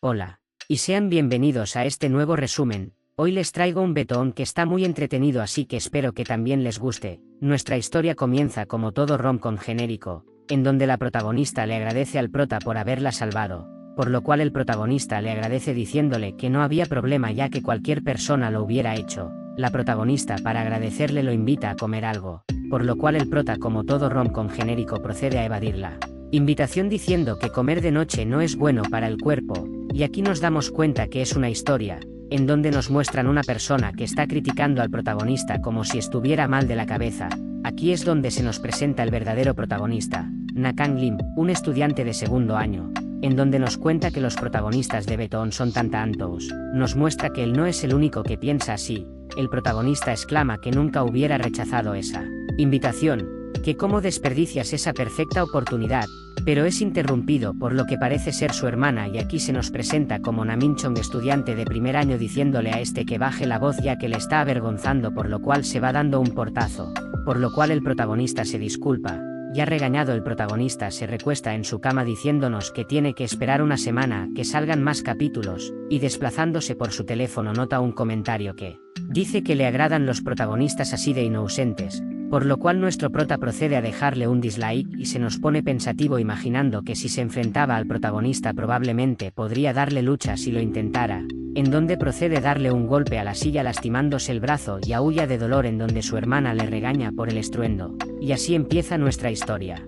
Hola. Y sean bienvenidos a este nuevo resumen. Hoy les traigo un betón que está muy entretenido, así que espero que también les guste. Nuestra historia comienza como todo rom-com genérico, en donde la protagonista le agradece al prota por haberla salvado, por lo cual el protagonista le agradece diciéndole que no había problema ya que cualquier persona lo hubiera hecho. La protagonista, para agradecerle, lo invita a comer algo, por lo cual el prota, como todo rom-com genérico, procede a evadirla invitación diciendo que comer de noche no es bueno para el cuerpo, y aquí nos damos cuenta que es una historia, en donde nos muestran una persona que está criticando al protagonista como si estuviera mal de la cabeza. Aquí es donde se nos presenta el verdadero protagonista, Nakang Lim, un estudiante de segundo año, en donde nos cuenta que los protagonistas de betón son tantos. Nos muestra que él no es el único que piensa así. El protagonista exclama que nunca hubiera rechazado esa invitación, que cómo desperdicias esa perfecta oportunidad, pero es interrumpido por lo que parece ser su hermana, y aquí se nos presenta como Naminchong, estudiante de primer año, diciéndole a este que baje la voz ya que le está avergonzando, por lo cual se va dando un portazo, por lo cual el protagonista se disculpa. Ya regañado, el protagonista se recuesta en su cama diciéndonos que tiene que esperar una semana a que salgan más capítulos, y desplazándose por su teléfono nota un comentario que dice que le agradan los protagonistas así de inocentes, por lo cual nuestro prota procede a dejarle un dislike y se nos pone pensativo imaginando que si se enfrentaba al protagonista probablemente podría darle lucha si lo intentara, en donde procede a darle un golpe a la silla lastimándose el brazo y aúlla de dolor, en donde su hermana le regaña por el estruendo, y así empieza nuestra historia.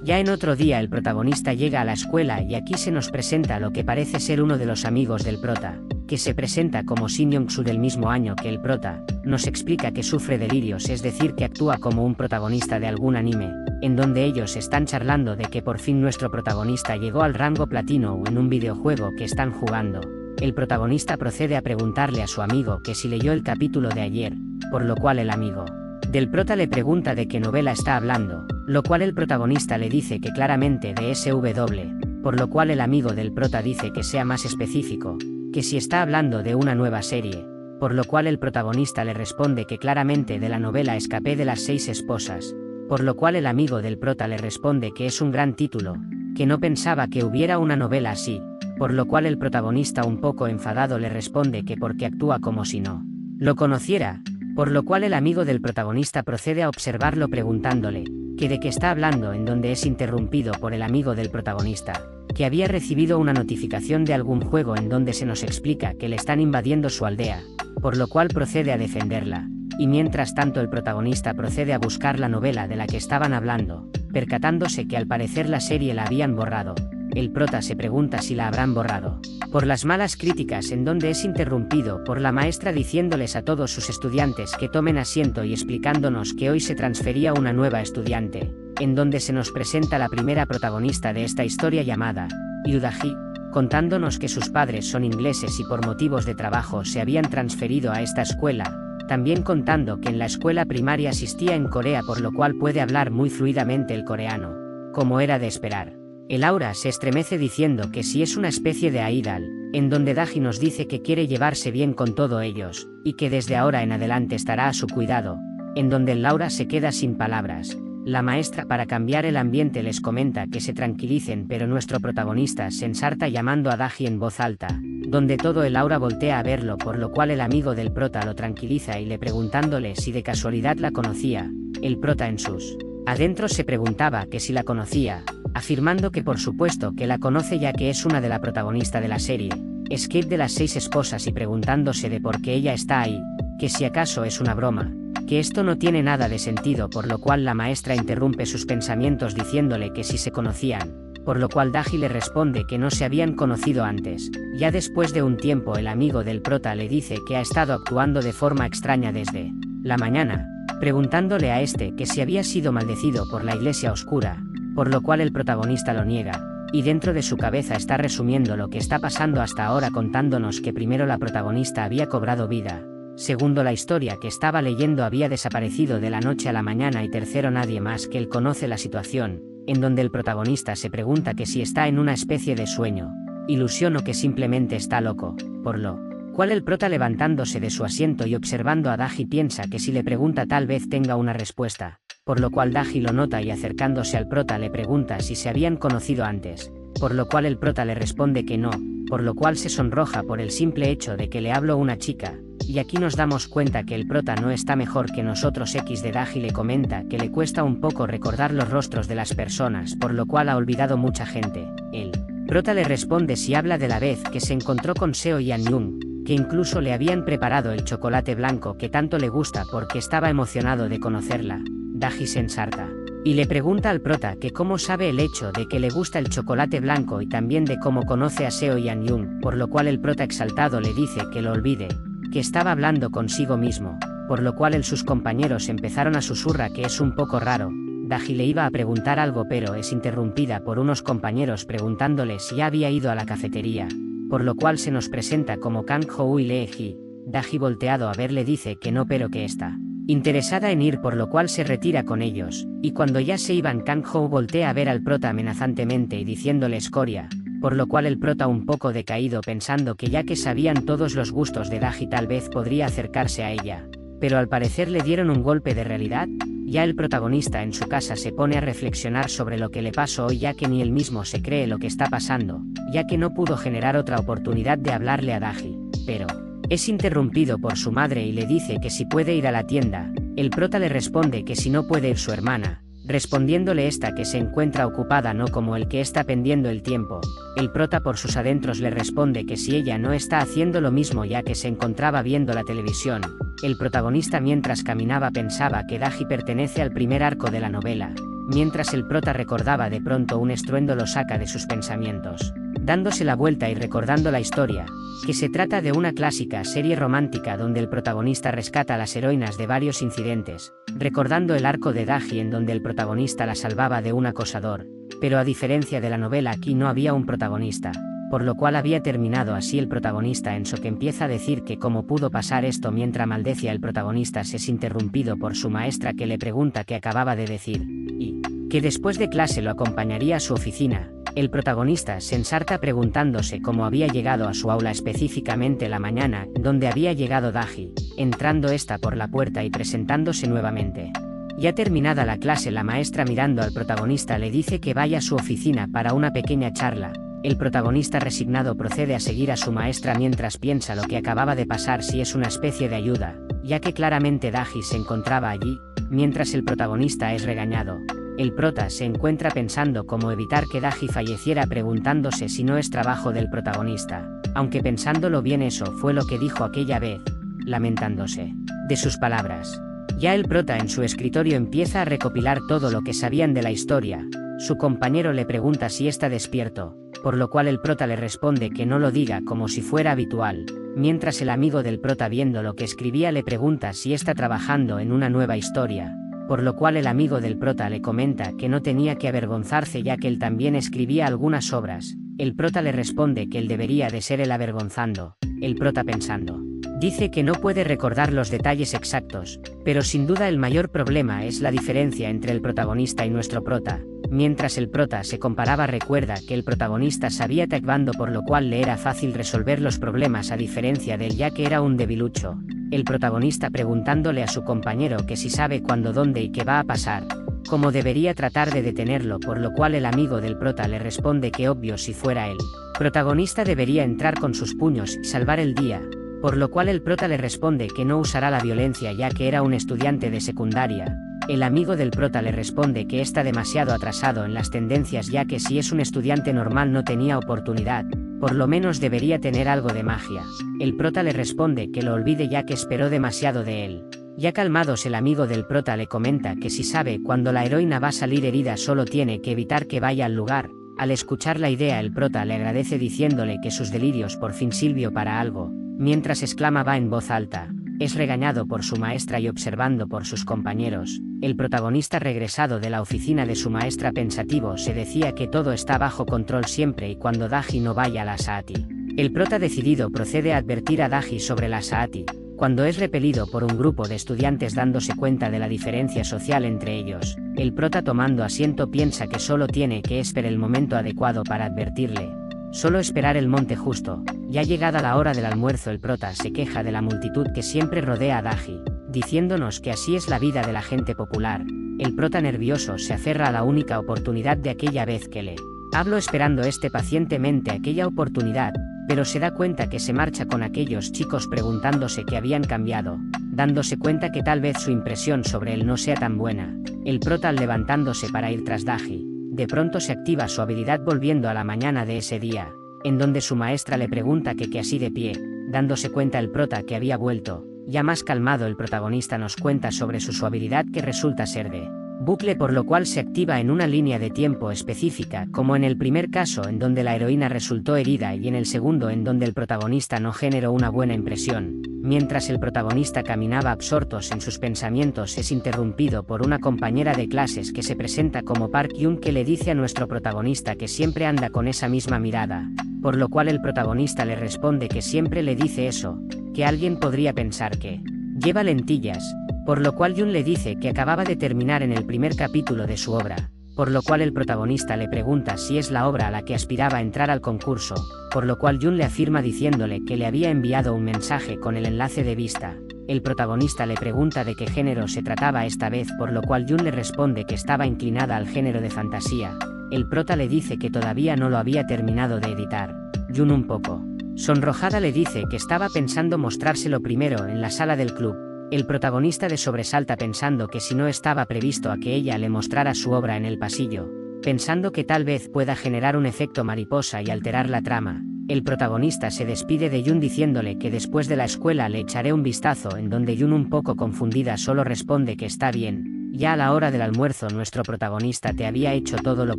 Ya en otro día el protagonista llega a la escuela y aquí se nos presenta lo que parece ser uno de los amigos del prota, que se presenta como Shin Young-soo, del mismo año que el prota. Nos explica que sufre delirios, es decir que actúa como un protagonista de algún anime, en donde ellos están charlando de que por fin nuestro protagonista llegó al rango platino en un videojuego que están jugando. El protagonista procede a preguntarle a su amigo que si leyó el capítulo de ayer, por lo cual el amigo del prota le pregunta de qué novela está hablando, lo cual el protagonista le dice que claramente de SW, por lo cual el amigo del prota dice que sea más específico, que si está hablando de una nueva serie, por lo cual el protagonista le responde que claramente de la novela Escapé de las 6 esposas, por lo cual el amigo del prota le responde que es un gran título, que no pensaba que hubiera una novela así, por lo cual el protagonista, un poco enfadado, le responde que porque actúa como si no lo conociera, por lo cual el amigo del protagonista procede a observarlo preguntándole que de qué está hablando, en donde es interrumpido por el amigo del protagonista, que había recibido una notificación de algún juego en donde se nos explica que le están invadiendo su aldea, por lo cual procede a defenderla, y mientras tanto el protagonista procede a buscar la novela de la que estaban hablando, percatándose que al parecer la serie la habían borrado. El prota se pregunta si la habrán borrado por las malas críticas, en donde es interrumpido por la maestra diciéndoles a todos sus estudiantes que tomen asiento y explicándonos que hoy se transfería una nueva estudiante, en donde se nos presenta la primera protagonista de esta historia llamada Yudaji, contándonos que sus padres son ingleses y por motivos de trabajo se habían transferido a esta escuela, también contando que en la escuela primaria asistía en Corea, por lo cual puede hablar muy fluidamente el coreano, como era de esperar. El aura se estremece diciendo que si es una especie de idol, en donde Daji nos dice que quiere llevarse bien con todos ellos, y que desde ahora en adelante estará a su cuidado, en donde el aura se queda sin palabras. La maestra, para cambiar el ambiente, les comenta que se tranquilicen, pero nuestro protagonista se ensarta llamando a Daji en voz alta, donde todo el aura voltea a verlo, por lo cual el amigo del prota lo tranquiliza y le preguntándole si de casualidad la conocía. El prota en sus adentros se preguntaba que si la conocía, afirmando que por supuesto que la conoce ya que es una de la protagonista de la serie Escape de las 6 esposas, y preguntándose de por qué ella está ahí, que si acaso es una broma, que esto no tiene nada de sentido, por lo cual la maestra interrumpe sus pensamientos diciéndole que si se conocían, por lo cual Daji le responde que no se habían conocido antes. Ya después de un tiempo el amigo del prota le dice que ha estado actuando de forma extraña desde la mañana, preguntándole a este que si había sido maldecido por la iglesia oscura, por lo cual el protagonista lo niega, y dentro de su cabeza está resumiendo lo que está pasando hasta ahora, contándonos que primero la protagonista había cobrado vida, segundo la historia que estaba leyendo había desaparecido de la noche a la mañana, y tercero nadie más que él conoce la situación, en donde el protagonista se pregunta que si está en una especie de sueño, ilusión o que simplemente está loco, por lo cual el prota, levantándose de su asiento y observando a Daji, piensa que si le pregunta tal vez tenga una respuesta, por lo cual Daji lo nota y acercándose al prota le pregunta si se habían conocido antes, por lo cual el prota le responde que no, por lo cual se sonroja por el simple hecho de que le habló una chica, y aquí nos damos cuenta que el prota no está mejor que nosotros. X de Daji le comenta que le cuesta un poco recordar los rostros de las personas, por lo cual ha olvidado mucha gente. El prota le responde si habla de la vez que se encontró con Seo y An-young, que incluso le habían preparado el chocolate blanco que tanto le gusta porque estaba emocionado de conocerla. Daji se ensarta y le pregunta al prota que cómo sabe el hecho de que le gusta el chocolate blanco y también de cómo conoce a Seo y An-young, por lo cual el prota exaltado le dice que lo olvide, que estaba hablando consigo mismo, por lo cual sus compañeros empezaron a susurrar que es un poco raro. Daji le iba a preguntar algo pero es interrumpida por unos compañeros preguntándole si ya había ido a la cafetería, por lo cual se nos presenta como Kang Ho y Lee Ji. Daji volteado a ver le dice que no pero que está interesada en ir, por lo cual se retira con ellos, y cuando ya se iban Kang Ho voltea a ver al prota amenazantemente y diciéndole escoria, por lo cual el prota un poco decaído pensando que ya que sabían todos los gustos de Daji tal vez podría acercarse a ella, pero al parecer le dieron un golpe de realidad. Ya el protagonista en su casa se pone a reflexionar sobre lo que le pasó hoy, ya que ni él mismo se cree lo que está pasando, ya que no pudo generar otra oportunidad de hablarle a Daji, pero es interrumpido por su madre y le dice que si puede ir a la tienda. El prota le responde que si no puede ir su hermana, respondiéndole esta que se encuentra ocupada, no como el que está perdiendo el tiempo. El prota por sus adentros le responde que si ella no está haciendo lo mismo ya que se encontraba viendo la televisión. El protagonista mientras caminaba pensaba que Daji pertenece al primer arco de la novela, mientras el prota recordaba de pronto un estruendo lo saca de sus pensamientos, dándose la vuelta y recordando la historia, que se trata de una clásica serie romántica donde el protagonista rescata a las heroínas de varios incidentes, recordando el arco de Daji en donde el protagonista la salvaba de un acosador, pero a diferencia de la novela aquí no había un protagonista, por lo cual había terminado así el protagonista en so que empieza a decir que cómo pudo pasar esto mientras maldecía el protagonista se es interrumpido por su maestra que le pregunta qué acababa de decir, y que después de clase lo acompañaría a su oficina. El protagonista se ensarta preguntándose cómo había llegado a su aula, específicamente la mañana donde había llegado Daji, entrando esta por la puerta y presentándose nuevamente. Ya terminada la clase, la maestra mirando al protagonista le dice que vaya a su oficina para una pequeña charla. El protagonista resignado procede a seguir a su maestra mientras piensa lo que acababa de pasar si es una especie de ayuda, ya que claramente Daji se encontraba allí, mientras el protagonista es regañado. El prota se encuentra pensando cómo evitar que Daji falleciera preguntándose si no es trabajo del protagonista, aunque pensándolo bien eso fue lo que dijo aquella vez, lamentándose de sus palabras. Ya el prota en su escritorio empieza a recopilar todo lo que sabían de la historia. Su compañero le pregunta si está despierto, por lo cual el prota le responde que no lo diga como si fuera habitual, mientras el amigo del prota viendo lo que escribía le pregunta si está trabajando en una nueva historia, por lo cual el amigo del prota le comenta que no tenía que avergonzarse ya que él también escribía algunas obras. El prota le responde que él debería de ser el avergonzando. El prota pensando dice que no puede recordar los detalles exactos, pero sin duda el mayor problema es la diferencia entre el protagonista y nuestro prota. Mientras el prota se comparaba recuerda que el protagonista sabía taekwondo por lo cual le era fácil resolver los problemas a diferencia de él ya que era un debilucho. El protagonista preguntándole a su compañero que si sabe cuándo, dónde y qué va a pasar, cómo debería tratar de detenerlo, por lo cual el amigo del prota le responde que obvio si fuera él protagonista debería entrar con sus puños y salvar el día, por lo cual el prota le responde que no usará la violencia ya que era un estudiante de secundaria. El amigo del prota le responde que está demasiado atrasado en las tendencias ya que si es un estudiante normal no tenía oportunidad, por lo menos debería tener algo de magia. El prota le responde que lo olvide ya que esperó demasiado de él. Ya calmados el amigo del prota le comenta que si sabe cuando la heroína va a salir herida solo tiene que evitar que vaya al lugar. Al escuchar la idea el prota le agradece diciéndole que sus delirios por fin sirvió para algo, mientras exclama va en voz alta. Es regañado por su maestra y observando por sus compañeros. El protagonista regresado de la oficina de su maestra pensativo se decía que todo está bajo control siempre y cuando Daji no vaya a la Saati. El prota decidido procede a advertir a Daji sobre la Saati, cuando es repelido por un grupo de estudiantes dándose cuenta de la diferencia social entre ellos. El prota tomando asiento piensa que solo tiene que esperar el momento adecuado para advertirle. Solo esperar el monte justo. Ya llegada la hora del almuerzo el prota se queja de la multitud que siempre rodea a Daji, diciéndonos que así es la vida de la gente popular. El prota nervioso se aferra a la única oportunidad de aquella vez que le habló esperando pacientemente aquella oportunidad, pero se da cuenta que se marcha con aquellos chicos preguntándose qué habían cambiado, dándose cuenta que tal vez su impresión sobre él no sea tan buena. El prota al levantándose para ir tras Daji, de pronto se activa su habilidad volviendo a la mañana de ese día, en donde su maestra le pregunta que así de pie, dándose cuenta el prota que había vuelto. Ya más calmado el protagonista nos cuenta sobre su habilidad que resulta ser de bucle, por lo cual se activa en una línea de tiempo específica, como en el primer caso en donde la heroína resultó herida y en el segundo en donde el protagonista no generó una buena impresión. Mientras el protagonista caminaba absortos en sus pensamientos es interrumpido por una compañera de clases que se presenta como Park Yun, que le dice a nuestro protagonista que siempre anda con esa misma mirada, por lo cual el protagonista le responde que siempre le dice eso, que alguien podría pensar que lleva lentillas, por lo cual Yun le dice que acababa de terminar en el primer capítulo de su obra, por lo cual el protagonista le pregunta si es la obra a la que aspiraba a entrar al concurso, por lo cual Yun le afirma diciéndole que le había enviado un mensaje con el enlace de vista. El protagonista le pregunta de qué género se trataba esta vez, por lo cual Yun le responde que estaba inclinada al género de fantasía. El prota le dice que todavía no lo había terminado de editar. Yun, un poco sonrojada, le dice que estaba pensando mostrárselo primero en la sala del club. El protagonista de sobresalta pensando que si no estaba previsto a que ella le mostrara su obra en el pasillo, pensando que tal vez pueda generar un efecto mariposa y alterar la trama. El protagonista se despide de Yun diciéndole que después de la escuela le echaré un vistazo, en donde Yun, un poco confundida, solo responde que está bien. Ya a la hora del almuerzo nuestro protagonista te había hecho todo lo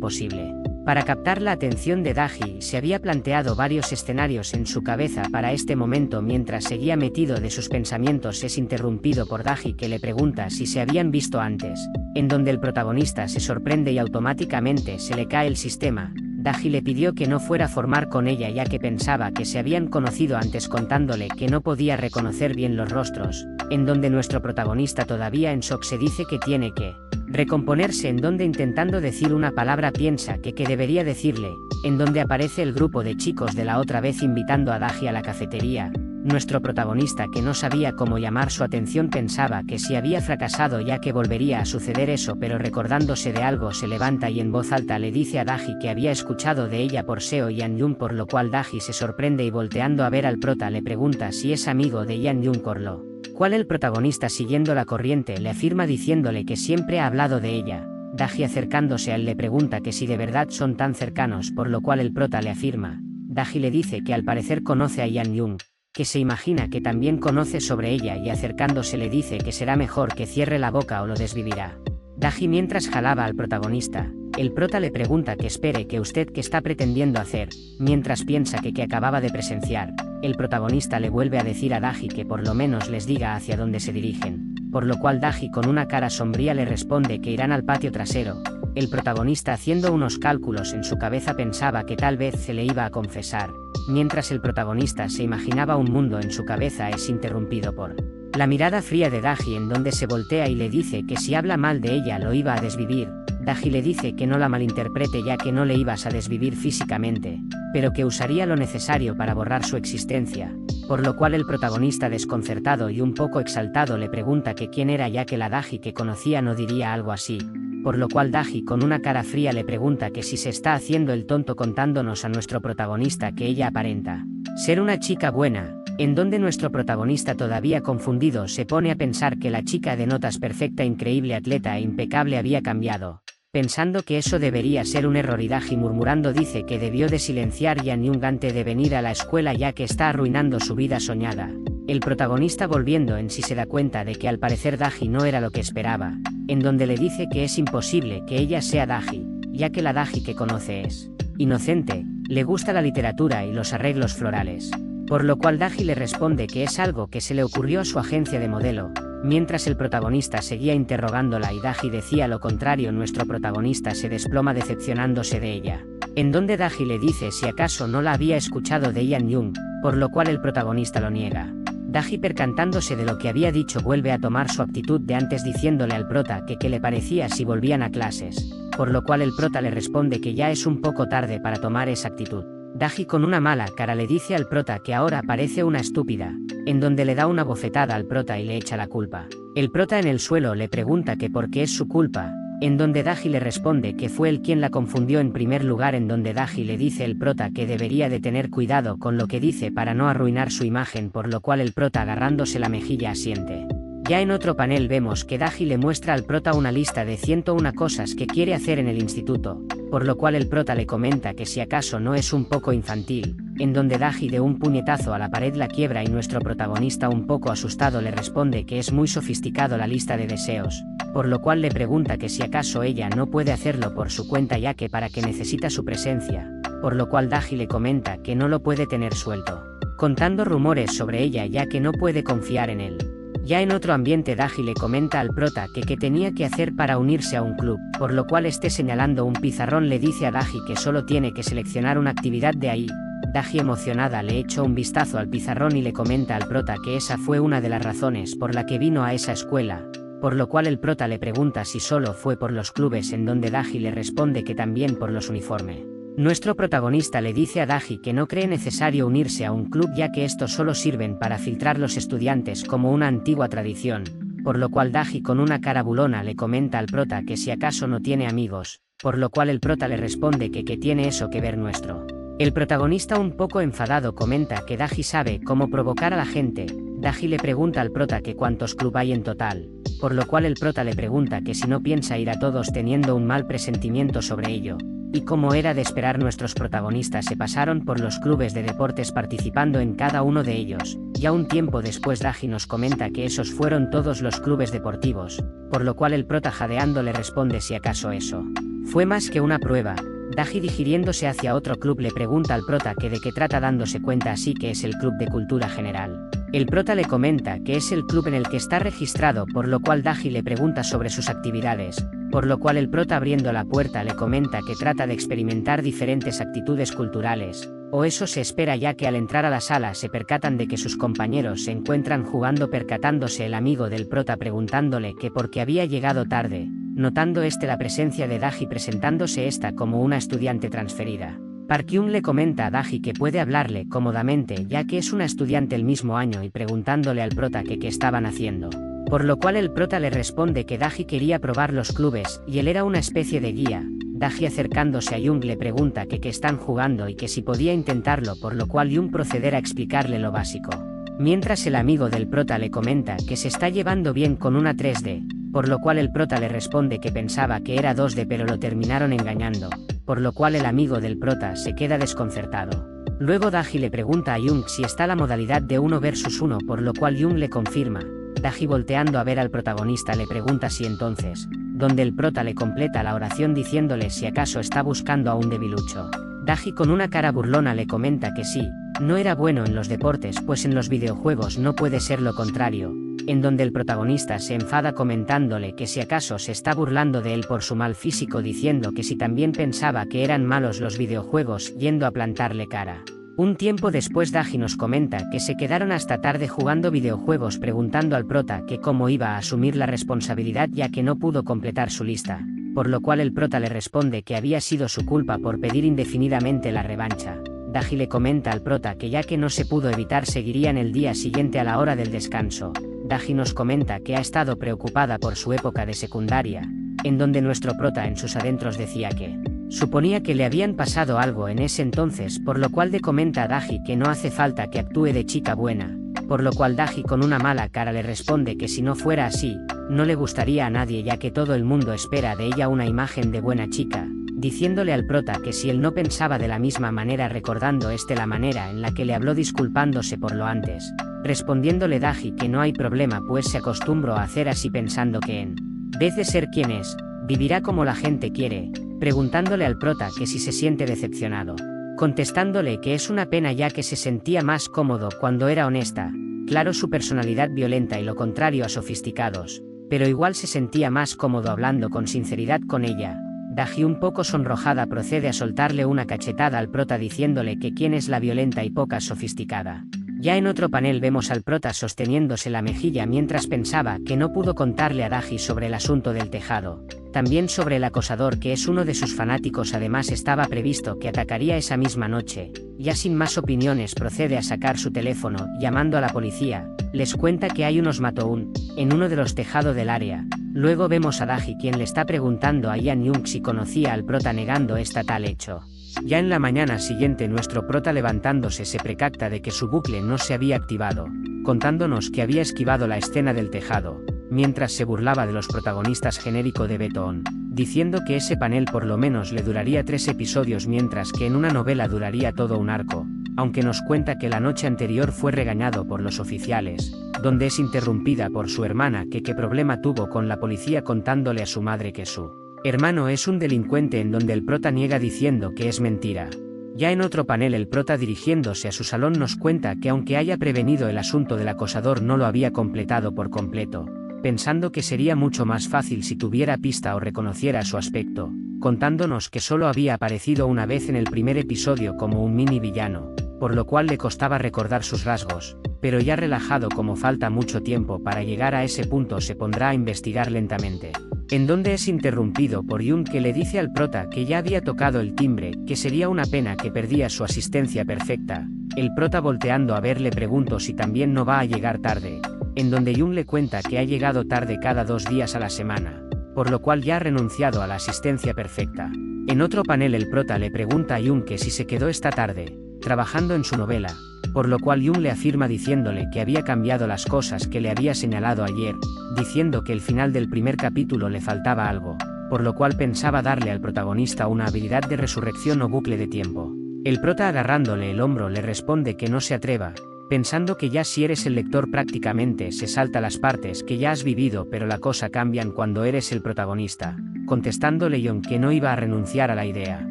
posible para captar la atención de Daji, se había planteado varios escenarios en su cabeza para este momento. Mientras seguía metido de sus pensamientos es interrumpido por Daji, que le pregunta si se habían visto antes, en donde el protagonista se sorprende y automáticamente se le cae el sistema. Daji le pidió que no fuera a formar con ella ya que pensaba que se habían conocido antes, contándole que no podía reconocer bien los rostros, en donde nuestro protagonista todavía en shock se dice que tiene que recomponerse, en donde intentando decir una palabra piensa que debería decirle, en donde aparece el grupo de chicos de la otra vez invitando a Daji a la cafetería. Nuestro protagonista, que no sabía cómo llamar su atención, pensaba que si había fracasado ya que volvería a suceder eso, pero recordándose de algo se levanta y en voz alta le dice a Daji que había escuchado de ella por Seo y Yan-Yun, por lo cual Daji se sorprende y volteando a ver al prota le pregunta si es amigo de Yan-Yun, por lo cual el protagonista, siguiendo la corriente, le afirma diciéndole que siempre ha hablado de ella. Daji, acercándose a él, le pregunta que si de verdad son tan cercanos, por lo cual el prota le afirma. Daji le dice que al parecer conoce a Yan-Yun, que se imagina que también conoce sobre ella, y acercándose le dice que será mejor que cierre la boca o lo desvivirá. Daji mientras jalaba al protagonista, el prota le pregunta que espere, que usted qué está pretendiendo hacer, mientras piensa que acababa de presenciar. El protagonista le vuelve a decir a Daji que por lo menos les diga hacia dónde se dirigen, por lo cual Daji con una cara sombría le responde que irán al patio trasero. El protagonista, haciendo unos cálculos en su cabeza, pensaba que tal vez se le iba a confesar. Mientras el protagonista se imaginaba un mundo en su cabeza es interrumpido por la mirada fría de Daji, en donde se voltea y le dice que si habla mal de ella lo iba a desvivir. Daji le dice que no la malinterprete ya que no le ibas a desvivir físicamente, pero que usaría lo necesario para borrar su existencia, por lo cual el protagonista, desconcertado y un poco exaltado, le pregunta que quién era ya que la Daji que conocía no diría algo así, por lo cual Daji con una cara fría le pregunta que si se está haciendo el tonto, contándonos a nuestro protagonista que ella aparenta ser una chica buena, en donde nuestro protagonista, todavía confundido, se pone a pensar que la chica de notas perfecta, increíble, atleta e impecable había cambiado, pensando que eso debería ser un error, y Daji murmurando dice que debió de silenciar Yan-Yun antes de venir a la escuela ya que está arruinando su vida soñada. El protagonista, volviendo en sí, se da cuenta de que al parecer Daji no era lo que esperaba, en donde le dice que es imposible que ella sea Daji, ya que la Daji que conoce es inocente, le gusta la literatura y los arreglos florales, por lo cual Daji le responde que es algo que se le ocurrió a su agencia de modelo. Mientras el protagonista seguía interrogándola y Daji decía lo contrario, nuestro protagonista se desploma decepcionándose de ella, en donde Daji le dice si acaso no la había escuchado de Yan-Yun, por lo cual el protagonista lo niega. Daji, percatándose de lo que había dicho, vuelve a tomar su actitud de antes diciéndole al prota que qué le parecía si volvían a clases, por lo cual el prota le responde que ya es un poco tarde para tomar esa actitud. Daji con una mala cara le dice al prota que ahora parece una estúpida, en donde le da una bofetada al prota y le echa la culpa. El prota en el suelo le pregunta que por qué es su culpa, en donde Daji le responde que fue él quien la confundió en primer lugar, en donde Daji le dice el prota que debería de tener cuidado con lo que dice para no arruinar su imagen, por lo cual el prota agarrándose la mejilla asiente. Ya en otro panel vemos que Daji le muestra al prota una lista de 101 cosas que quiere hacer en el instituto, por lo cual el prota le comenta que si acaso no es un poco infantil, en donde Daji de un puñetazo a la pared la quiebra y nuestro protagonista un poco asustado le responde que es muy sofisticado la lista de deseos, por lo cual le pregunta que si acaso ella no puede hacerlo por su cuenta ya que para qué necesita su presencia, por lo cual Daji le comenta que no lo puede tener suelto, contando rumores sobre ella ya que no puede confiar en él. Ya en otro ambiente Daji le comenta al prota que tenía que hacer para unirse a un club, por lo cual señalando un pizarrón le dice a Daji que solo tiene que seleccionar una actividad de ahí. Daji emocionada le echa un vistazo al pizarrón y le comenta al prota que esa fue una de las razones por la que vino a esa escuela, por lo cual el prota le pregunta si solo fue por los clubes, en donde Daji le responde que también por los uniformes. Nuestro protagonista le dice a Daji que no cree necesario unirse a un club ya que estos solo sirven para filtrar los estudiantes como una antigua tradición, por lo cual Daji con una cara burlona le comenta al prota que si acaso no tiene amigos, por lo cual el prota le responde que tiene eso que ver nuestro. El protagonista un poco enfadado comenta que Daji sabe cómo provocar a la gente. Daji le pregunta al prota que cuántos club hay en total, por lo cual el prota le pregunta que si no piensa ir a todos teniendo un mal presentimiento sobre ello. Y como era de esperar, nuestros protagonistas se pasaron por los clubes de deportes participando en cada uno de ellos. Ya un tiempo después Daji nos comenta que esos fueron todos los clubes deportivos, por lo cual el prota jadeando le responde si acaso eso fue más que una prueba. Daji dirigiéndose hacia otro club le pregunta al prota que de qué trata, dándose cuenta así que es el Club de Cultura General. El prota le comenta que es el club en el que está registrado, por lo cual Daji le pregunta sobre sus actividades, por lo cual el prota abriendo la puerta le comenta que trata de experimentar diferentes actitudes culturales, o eso se espera, ya que al entrar a la sala se percatan de que sus compañeros se encuentran jugando, percatándose el amigo del prota preguntándole que por qué había llegado tarde, notando la presencia de Daji presentándose como una estudiante transferida. Park Hyun le comenta a Daji que puede hablarle cómodamente ya que es una estudiante el mismo año y preguntándole al prota que qué estaban haciendo. Por lo cual el prota le responde que Daji quería probar los clubes y él era una especie de guía. Daji acercándose a Jung le pregunta que qué están jugando y que si podía intentarlo, por lo cual Jung procederá a explicarle lo básico. Mientras el amigo del prota le comenta que se está llevando bien con una 3D, por lo cual el prota le responde que pensaba que era 2D pero lo terminaron engañando, por lo cual el amigo del prota se queda desconcertado. Luego Daji le pregunta a Jung si está la modalidad de 1 versus 1, por lo cual Jung le confirma. Daji volteando a ver al protagonista le pregunta si entonces, donde el prota le completa la oración diciéndole si acaso está buscando a un debilucho. Daji con una cara burlona le comenta que sí, no era bueno en los deportes pues en los videojuegos no puede ser lo contrario, en donde el protagonista se enfada comentándole que si acaso se está burlando de él por su mal físico, diciendo que si también pensaba que eran malos los videojuegos, yendo a plantarle cara. Un tiempo después Daji nos comenta que se quedaron hasta tarde jugando videojuegos preguntando al prota que cómo iba a asumir la responsabilidad ya que no pudo completar su lista, por lo cual el prota le responde que había sido su culpa por pedir indefinidamente la revancha. Daji le comenta al prota que ya que no se pudo evitar seguirían el día siguiente a la hora del descanso. Daji nos comenta que ha estado preocupada por su época de secundaria, en donde nuestro prota en sus adentros decía que suponía que le habían pasado algo en ese entonces, por lo cual le comenta a Daji que no hace falta que actúe de chica buena, por lo cual Daji con una mala cara le responde que si no fuera así, no le gustaría a nadie ya que todo el mundo espera de ella una imagen de buena chica, diciéndole al prota que si él no pensaba de la misma manera, recordando la manera en la que le habló disculpándose por lo antes, respondiéndole Daji que no hay problema pues se acostumbró a hacer así pensando que en vez de ser quien es, vivirá como la gente quiere, preguntándole al prota que si se siente decepcionado, contestándole que es una pena ya que se sentía más cómodo cuando era honesta, claro su personalidad violenta y lo contrario a sofisticados, pero igual se sentía más cómodo hablando con sinceridad con ella. Daji un poco sonrojada procede a soltarle una cachetada al prota diciéndole que quién es la violenta y poca sofisticada. Ya en otro panel vemos al prota sosteniéndose la mejilla mientras pensaba que no pudo contarle a Daji sobre el asunto del tejado, también sobre el acosador que es uno de sus fanáticos, además estaba previsto que atacaría esa misma noche. Ya sin más opiniones procede a sacar su teléfono, llamando a la policía, les cuenta que hay unos matoún en uno de los tejados del área, Luego vemos a Daji quien le está preguntando a Yan Young si conocía al prota negando tal hecho. Ya en la mañana siguiente nuestro prota levantándose se precacta de que su bucle no se había activado, contándonos que había esquivado la escena del tejado, mientras se burlaba de los protagonistas genérico de Beto-on, diciendo que ese panel por lo menos le duraría 3 episodios mientras que en una novela duraría todo un arco, aunque nos cuenta que la noche anterior fue regañado por los oficiales, donde es interrumpida por su hermana que qué problema tuvo con la policía contándole a su madre que su hermano es un delincuente, en donde el prota niega diciendo que es mentira. Ya en otro panel el prota dirigiéndose a su salón nos cuenta que aunque haya prevenido el asunto del acosador no lo había completado por completo, pensando que sería mucho más fácil si tuviera pista o reconociera su aspecto, contándonos que solo había aparecido una vez en el primer episodio como un mini villano, por lo cual le costaba recordar sus rasgos, pero ya relajado como falta mucho tiempo para llegar a ese punto se pondrá a investigar lentamente. En donde es interrumpido por Yun que le dice al prota que ya había tocado el timbre, que sería una pena que perdía su asistencia perfecta. El prota volteando a ver le pregunto si también no va a llegar tarde, en donde Yun le cuenta que ha llegado tarde cada 2 días a la semana, por lo cual ya ha renunciado a la asistencia perfecta. En otro panel el prota le pregunta a Yun que si se quedó esta tarde, trabajando en su novela, por lo cual Yun le afirma diciéndole que había cambiado las cosas que le había señalado ayer, diciendo que el final del primer capítulo le faltaba algo, por lo cual pensaba darle al protagonista una habilidad de resurrección o bucle de tiempo. El prota agarrándole el hombro le responde que no se atreva, pensando que ya si eres el lector prácticamente se salta las partes que ya has vivido, pero la cosa cambian cuando eres el protagonista, contestándole Yun que no iba a renunciar a la idea.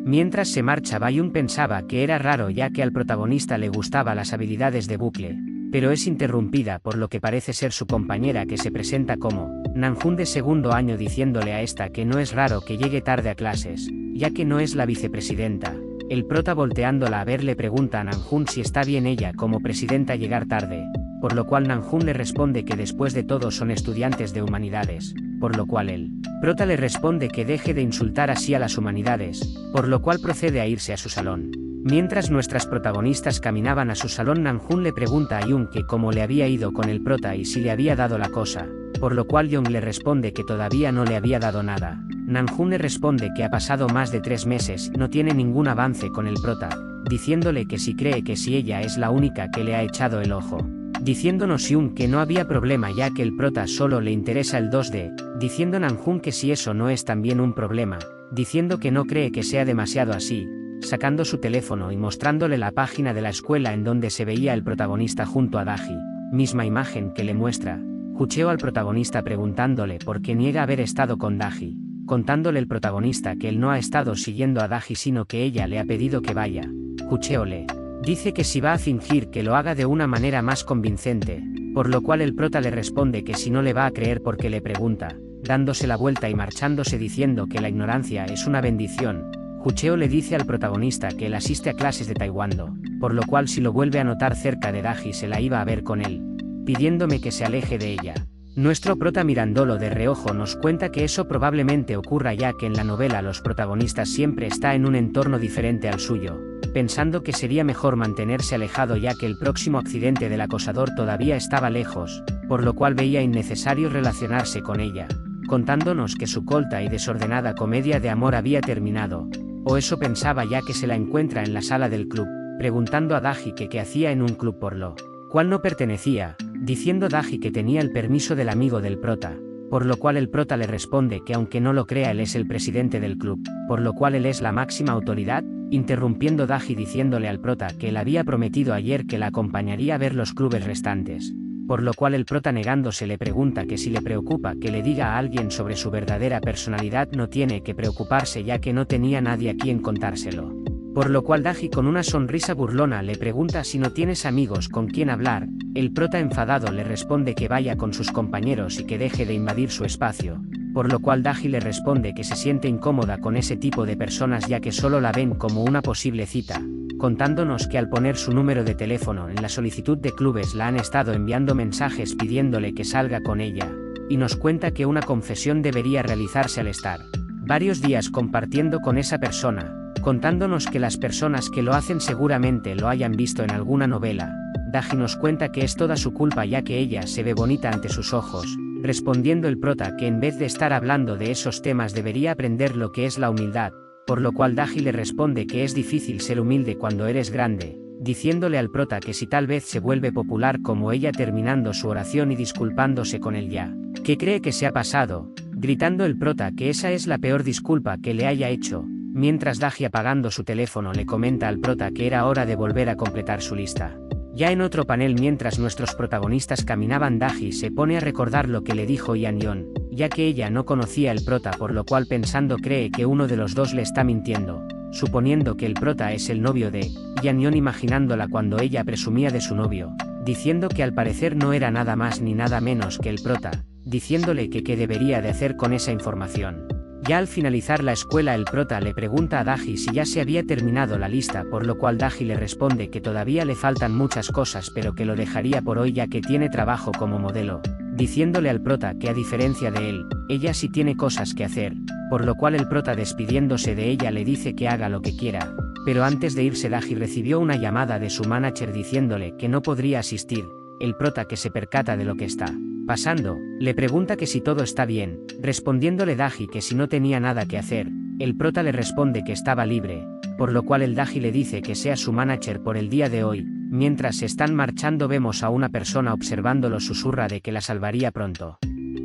Mientras se marchaba Yun pensaba que era raro ya que al protagonista le gustaba las habilidades de bucle, pero es interrumpida por lo que parece ser su compañera que se presenta como Nanjun de segundo año diciéndole a esta que no es raro que llegue tarde a clases, ya que no es la vicepresidenta. El prota volteándola a ver le pregunta a Nanjun si está bien ella como presidenta llegar tarde, por lo cual Nanjun le responde que después de todo son estudiantes de humanidades, por lo cual el prota le responde que deje de insultar así a las humanidades, por lo cual procede a irse a su salón. Mientras nuestras protagonistas caminaban a su salón Nanjun le pregunta a Yun que cómo le había ido con el prota y si le había dado la cosa, por lo cual Yun le responde que todavía no le había dado nada. Nanjun le responde que ha pasado más de 3 meses y no tiene ningún avance con el prota, diciéndole que si cree que si ella es la única que le ha echado el ojo, diciéndonos Yun que no había problema ya que el prota solo le interesa el 2D, diciendo Nanjun que si eso no es también un problema, diciendo que no cree que sea demasiado así, sacando su teléfono y mostrándole la página de la escuela en donde se veía el protagonista junto a Daji, misma imagen que le muestra. Jucheo al protagonista preguntándole por qué niega haber estado con Daji, contándole el protagonista que él no ha estado siguiendo a Daji sino que ella le ha pedido que vaya. Jucheo le dice que si va a fingir que lo haga de una manera más convincente, por lo cual el prota le responde que si no le va a creer porque le pregunta, dándose la vuelta y marchándose diciendo que la ignorancia es una bendición. Jucheo le dice al protagonista que él asiste a clases de taekwondo, por lo cual si lo vuelve a notar cerca de Daji se la iba a ver con él, pidiéndome que se aleje de ella. Nuestro prota mirándolo de reojo nos cuenta que eso probablemente ocurra ya que en la novela los protagonistas siempre está en un entorno diferente al suyo, pensando que sería mejor mantenerse alejado ya que el próximo accidente del acosador todavía estaba lejos, por lo cual veía innecesario relacionarse con ella, contándonos que su corta y desordenada comedia de amor había terminado, o eso pensaba ya que se la encuentra en la sala del club, preguntando a Daji que qué hacía en un club por lo cual no pertenecía, diciendo Daji que tenía el permiso del amigo del prota, por lo cual el prota le responde que aunque no lo crea él es el presidente del club, por lo cual él es la máxima autoridad, interrumpiendo Daji diciéndole al prota que él había prometido ayer que la acompañaría a ver los clubes restantes, por lo cual el prota negándose le pregunta que si le preocupa que le diga a alguien sobre su verdadera personalidad. No tiene que preocuparse ya que no tenía nadie a quien contárselo. Por lo cual Daji con una sonrisa burlona le pregunta si no tienes amigos con quien hablar. El prota enfadado le responde que vaya con sus compañeros y que deje de invadir su espacio, por lo cual Daji le responde que se siente incómoda con ese tipo de personas ya que solo la ven como una posible cita, contándonos que al poner su número de teléfono en la solicitud de clubes la han estado enviando mensajes pidiéndole que salga con ella, y nos cuenta que una confesión debería realizarse al estar varios días compartiendo con esa persona, contándonos que las personas que lo hacen seguramente lo hayan visto en alguna novela. Daji nos cuenta que es toda su culpa ya que ella se ve bonita ante sus ojos, respondiendo el prota que en vez de estar hablando de esos temas debería aprender lo que es la humildad, por lo cual Daji le responde que es difícil ser humilde cuando eres grande, diciéndole al prota que si tal vez se vuelve popular como ella terminando su oración y disculpándose con él ya, que cree que se ha pasado, gritando el prota que esa es la peor disculpa que le haya hecho, mientras Daji apagando su teléfono le comenta al prota que era hora de volver a completar su lista. Ya en otro panel mientras nuestros protagonistas caminaban Daji se pone a recordar lo que le dijo Yeon, ya que ella no conocía el prota por lo cual pensando cree que uno de los dos le está mintiendo, suponiendo que el prota es el novio de Yeon imaginándola cuando ella presumía de su novio, diciendo que al parecer no era nada más ni nada menos que el prota, diciéndole que qué debería de hacer con esa información. Ya al finalizar la escuela el prota le pregunta a Daji si ya se había terminado la lista por lo cual Daji le responde que todavía le faltan muchas cosas pero que lo dejaría por hoy ya que tiene trabajo como modelo, diciéndole al prota que a diferencia de él, ella sí tiene cosas que hacer, por lo cual el prota despidiéndose de ella le dice que haga lo que quiera, pero antes de irse Daji recibió una llamada de su manager diciéndole que no podría asistir, el prota que se percata de lo que está pasando, le pregunta que si todo está bien, respondiéndole Daji que si no tenía nada que hacer, el prota le responde que estaba libre, por lo cual el Daji le dice que sea su manager por el día de hoy, mientras se están marchando vemos a una persona observándolo susurra de que la salvaría pronto.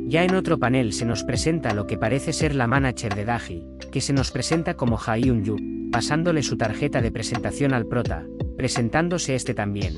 Ya en otro panel se nos presenta lo que parece ser la manager de Daji, que se nos presenta como Ha-Eun-Yu, pasándole su tarjeta de presentación al prota, presentándose este también.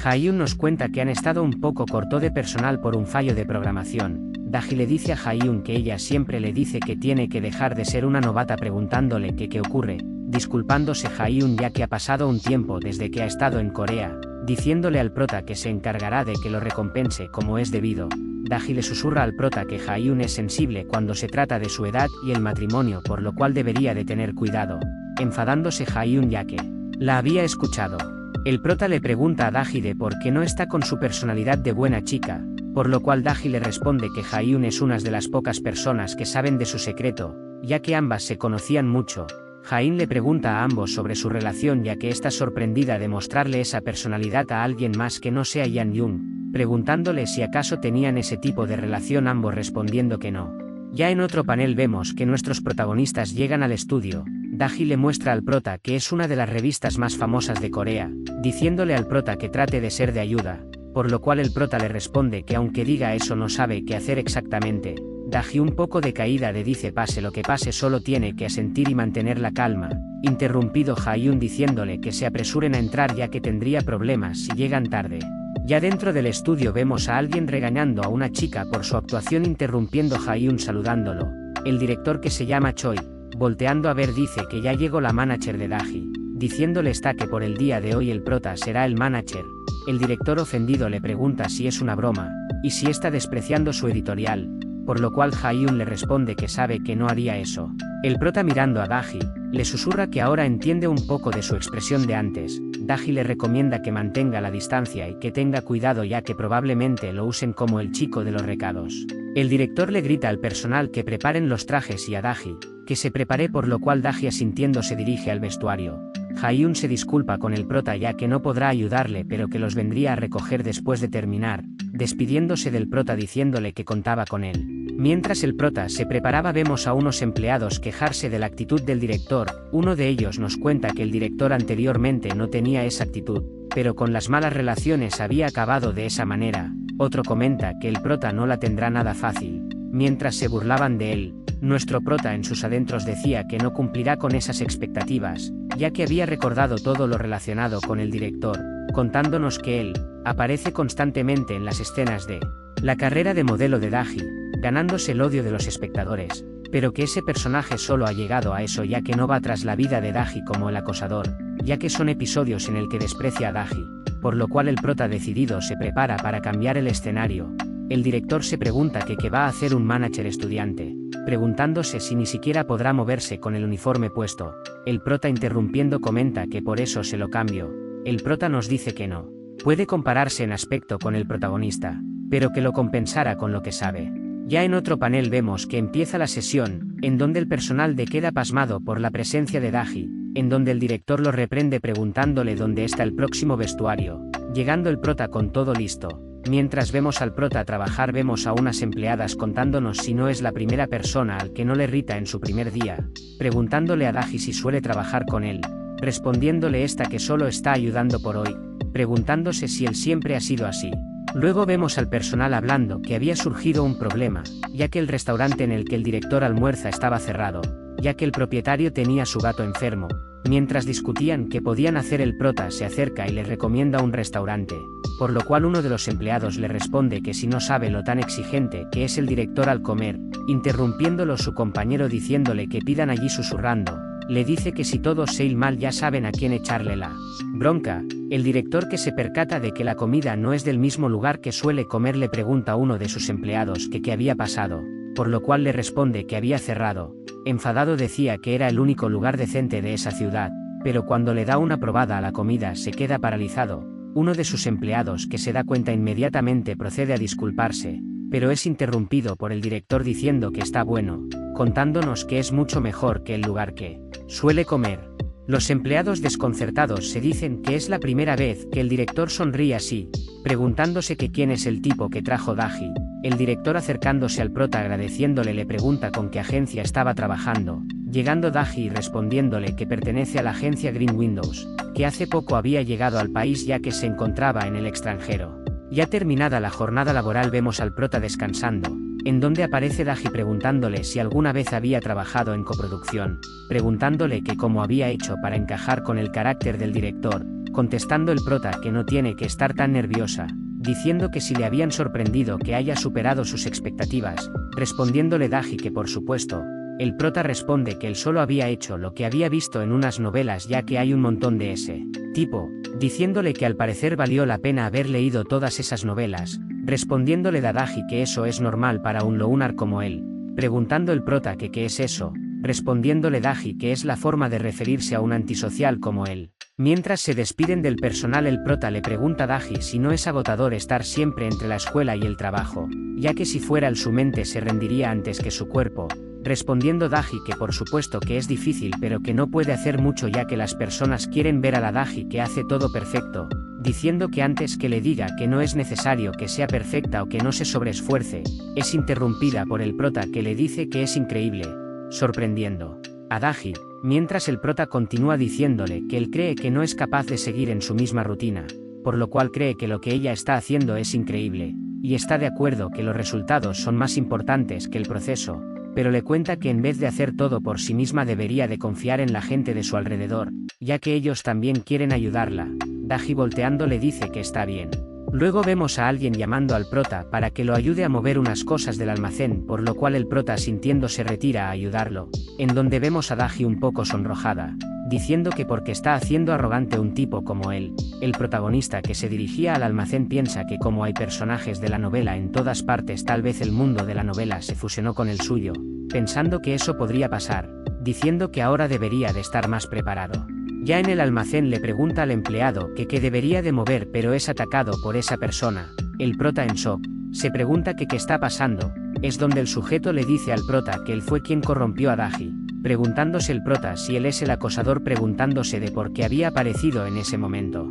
Ha-Eun nos cuenta que han estado un poco corto de personal por un fallo de programación. Daji le dice a Ha-Eun que ella siempre le dice que tiene que dejar de ser una novata preguntándole que qué ocurre, disculpándose Ha-Eun ya que ha pasado un tiempo desde que ha estado en Corea, diciéndole al prota que se encargará de que lo recompense como es debido. Daji le susurra al prota que Ha-Eun es sensible cuando se trata de su edad y el matrimonio por lo cual debería de tener cuidado, enfadándose Ha-Eun ya que la había escuchado. El prota le pregunta a Daji de por qué no está con su personalidad de buena chica, por lo cual Daji le responde que Ha-Eun es una de las pocas personas que saben de su secreto, ya que ambas se conocían mucho. Ha-In le pregunta a ambos sobre su relación ya que está sorprendida de mostrarle esa personalidad a alguien más que no sea Yeon, preguntándole si acaso tenían ese tipo de relación ambos respondiendo que no. Ya en otro panel vemos que nuestros protagonistas llegan al estudio. Daji le muestra al prota que es una de las revistas más famosas de Corea, diciéndole al prota que trate de ser de ayuda, por lo cual el prota le responde que aunque diga eso no sabe qué hacer exactamente. Daji un poco decaída le dice pase lo que pase solo tiene que asentir y mantener la calma, interrumpido Ha-Eun diciéndole que se apresuren a entrar ya que tendría problemas si llegan tarde. Ya dentro del estudio vemos a alguien regañando a una chica por su actuación interrumpiendo Ha-Eun saludándolo, el director que se llama Choi, volteando a ver dice que ya llegó la manager de Daji, diciéndole está que por el día de hoy el prota será el manager, el director ofendido le pregunta si es una broma, y si está despreciando su editorial, por lo cual Ha-Eun le responde que sabe que no haría eso. El prota mirando a Daji, le susurra que ahora entiende un poco de su expresión de antes. Daji le recomienda que mantenga la distancia y que tenga cuidado ya que probablemente lo usen como el chico de los recados. El director le grita al personal que preparen los trajes y a Daji, que se prepare por lo cual Daji asintiendo se dirige al vestuario. Ha-Eun se disculpa con el prota ya que no podrá ayudarle pero que los vendría a recoger después de terminar, despidiéndose del prota diciéndole que contaba con él. Mientras el prota se preparaba vemos a unos empleados quejarse de la actitud del director, uno de ellos nos cuenta que el director anteriormente no tenía esa actitud, pero con las malas relaciones había acabado de esa manera, otro comenta que el prota no la tendrá nada fácil, mientras se burlaban de él, nuestro prota en sus adentros decía que no cumplirá con esas expectativas, ya que había recordado todo lo relacionado con el director, contándonos que él aparece constantemente en las escenas de la carrera de modelo de Daji, ganándose el odio de los espectadores, pero que ese personaje solo ha llegado a eso ya que no va tras la vida de Daji como el acosador, ya que son episodios en el que desprecia a Daji, por lo cual el prota decidido se prepara para cambiar el escenario. El director se pregunta que qué va a hacer un manager estudiante, preguntándose si ni siquiera podrá moverse con el uniforme puesto. El prota interrumpiendo comenta que por eso se lo cambio. El prota nos dice que no puede compararse en aspecto con el protagonista, pero que lo compensará con lo que sabe. Ya en otro panel vemos que empieza la sesión, en donde el personal queda pasmado por la presencia de Daji, en donde el director lo reprende preguntándole dónde está el próximo vestuario, llegando el prota con todo listo. Mientras vemos al prota trabajar vemos a unas empleadas contándonos si no es la primera persona al que no le irrita en su primer día, preguntándole a Daji si suele trabajar con él, respondiéndole esta que solo está ayudando por hoy, preguntándose si él siempre ha sido así. Luego vemos al personal hablando que había surgido un problema, ya que el restaurante en el que el director almuerza estaba cerrado, ya que el propietario tenía su gato enfermo. Mientras discutían qué podían hacer, el prota se acerca y le recomienda un restaurante, por lo cual uno de los empleados le responde que si no sabe lo tan exigente que es el director al comer, interrumpiéndolo su compañero diciéndole que pidan allí susurrando, le dice que si todos se ir mal ya saben a quién echarle la bronca. El director, que se percata de que la comida no es del mismo lugar que suele comer, le pregunta a uno de sus empleados que qué había pasado, por lo cual le responde que había cerrado. Enfadado decía que era el único lugar decente de esa ciudad, pero cuando le da una probada a la comida se queda paralizado. Uno de sus empleados, que se da cuenta inmediatamente, procede a disculparse, pero es interrumpido por el director diciendo que está bueno, contándonos que es mucho mejor que el lugar que suele comer. Los empleados desconcertados se dicen que es la primera vez que el director sonríe así, preguntándose que quién es el tipo que trajo Daji. El director, acercándose al prota agradeciéndole, le pregunta con qué agencia estaba trabajando, llegando Daji y respondiéndole que pertenece a la agencia Green Windows, que hace poco había llegado al país ya que se encontraba en el extranjero. Ya terminada la jornada laboral vemos al prota descansando, en donde aparece Daji preguntándole si alguna vez había trabajado en coproducción, preguntándole que cómo había hecho para encajar con el carácter del director, contestando el prota que no tiene que estar tan nerviosa, diciendo que si le habían sorprendido que haya superado sus expectativas, respondiéndole Daji que por supuesto. El prota responde que él solo había hecho lo que había visto en unas novelas ya que hay un montón de ese tipo, diciéndole que al parecer valió la pena haber leído todas esas novelas, respondiéndole Daji que eso es normal para un loner como él, preguntando el prota que qué es eso, respondiéndole Daji que es la forma de referirse a un antisocial como él. Mientras se despiden del personal, el prota le pregunta a Daji si no es agotador estar siempre entre la escuela y el trabajo, ya que si fuera su mente se rendiría antes que su cuerpo, respondiendo Daji que por supuesto que es difícil pero que no puede hacer mucho ya que las personas quieren ver a la Daji que hace todo perfecto, diciendo que antes que le diga que no es necesario que sea perfecta o que no se sobreesfuerce, es interrumpida por el prota que le dice que es increíble, sorprendiendo a Daji, mientras el prota continúa diciéndole que él cree que no es capaz de seguir en su misma rutina, por lo cual cree que lo que ella está haciendo es increíble, y está de acuerdo que los resultados son más importantes que el proceso, pero le cuenta que en vez de hacer todo por sí misma debería de confiar en la gente de su alrededor, ya que ellos también quieren ayudarla. Daji volteando le dice que está bien. Luego vemos a alguien llamando al prota para que lo ayude a mover unas cosas del almacén, por lo cual el prota sintiendo se retira a ayudarlo, en donde vemos a Daji un poco sonrojada, diciendo que porque está haciendo arrogante un tipo como él. El protagonista que se dirigía al almacén piensa que como hay personajes de la novela en todas partes, tal vez el mundo de la novela se fusionó con el suyo, pensando que eso podría pasar, diciendo que ahora debería de estar más preparado. Ya en el almacén le pregunta al empleado que qué debería de mover pero es atacado por esa persona. El prota en shock, se pregunta que qué está pasando, es donde el sujeto le dice al prota que él fue quien corrompió a Daji, preguntándose el prota si él es el acosador, preguntándose de por qué había aparecido en ese momento.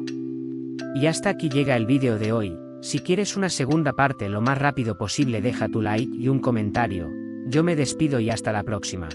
Y hasta aquí llega el vídeo de hoy. Si quieres una segunda parte lo más rápido posible deja tu like y un comentario. Yo me despido y hasta la próxima.